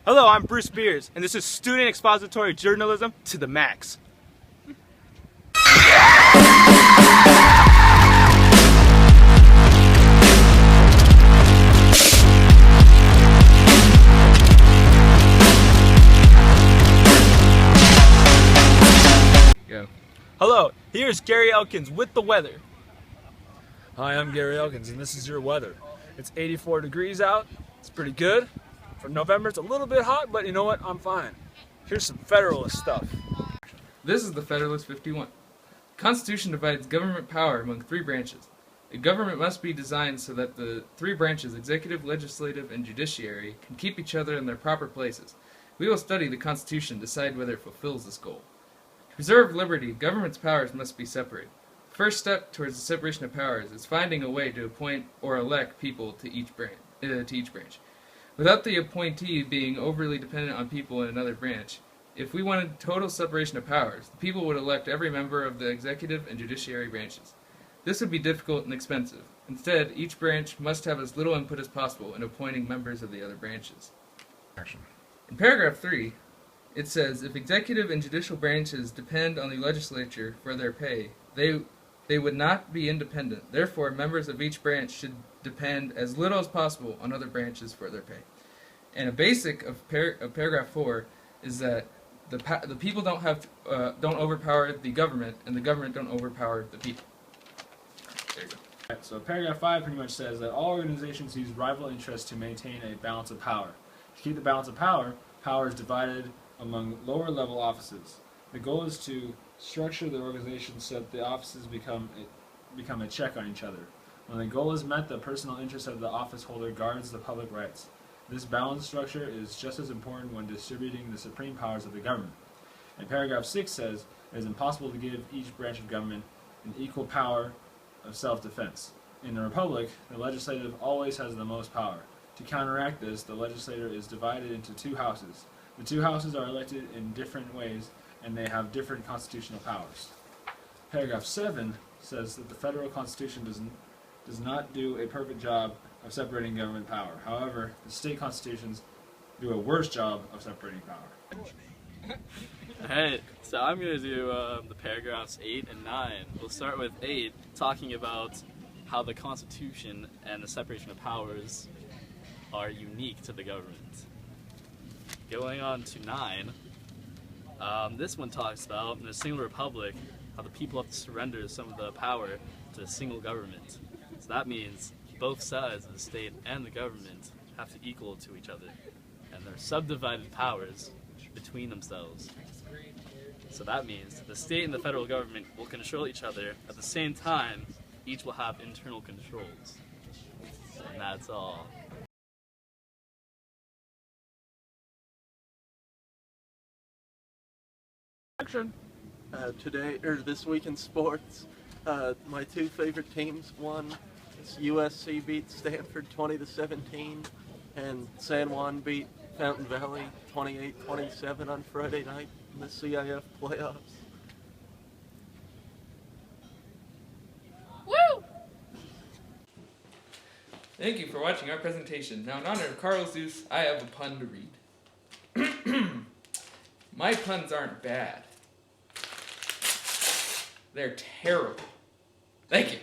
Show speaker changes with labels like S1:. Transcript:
S1: Hello, I'm Bruce Beers, and this is Student Expository Journalism to the max.
S2: Go.
S1: Hello, here's Gary Elkins with the weather.
S3: Hi, I'm Gary Elkins, and this is your weather. It's 84 degrees out. It's pretty good. For November, it's a little bit hot, but you know what? I'm fine. Here's some Federalist stuff.
S2: This is the Federalist 51. The Constitution divides government power among three branches. A government must be designed so that the three branches, executive, legislative, and judiciary, can keep each other in their proper places. We will study the Constitution and decide whether it fulfills this goal. To preserve liberty, government's powers must be separated. The first step towards the separation of powers is finding a way to appoint or elect people to each branch. Without the appointee being overly dependent on people in another branch, if we wanted total separation of powers, the people would elect every member of the executive and judiciary branches. This would be difficult and expensive. Instead, each branch must have as little input as possible in appointing members of the other branches. In paragraph 3, it says, if executive and judicial branches depend on the legislature for their pay, they would not be independent. Therefore, members of each branch should depend as little as possible on other branches for their pay. And a basic of paragraph 4 is that the people don't overpower the government, and the government don't overpower the people. There you go.
S4: Right, so paragraph 5 pretty much says that all organizations use rival interests to maintain a balance of power. To keep the balance of power, power is divided among lower level offices. The goal is to structure the organization so that the offices become a check on each other. When the goal is met, the personal interest of the office holder guards the public rights. This balanced structure is just as important when distributing the supreme powers of the government. And paragraph 6 says it is impossible to give each branch of government an equal power of self-defense. In a republic, the legislative always has the most power. To counteract this, the legislature is divided into two houses. The two houses are elected in different ways, and they have different constitutional powers. Paragraph 7 says that the federal constitution does not do a perfect job of separating government power. However, the state constitutions do a worse job of separating power.
S5: Alright, so I'm going to do the paragraphs 8 and 9. We'll start with 8, talking about how the Constitution and the separation of powers are unique to the government. Going on to 9, this one talks about, in a single republic, how the people have to surrender some of the power to a single government. So that means both sides of the state and the government have to equal to each other, and their subdivided powers between themselves. So that means the state and the federal government will control each other. At the same time, each will have internal controls. And that's all.
S6: This week in sports, my two favorite teams won. USC beat Stanford 20-17, and San Juan beat Fountain Valley 28-27 on Friday night in the CIF playoffs.
S2: Woo! Thank you for watching our presentation. Now, in honor of Carl Zeus, I have a pun to read. My puns aren't bad. They're terrible. Thank you.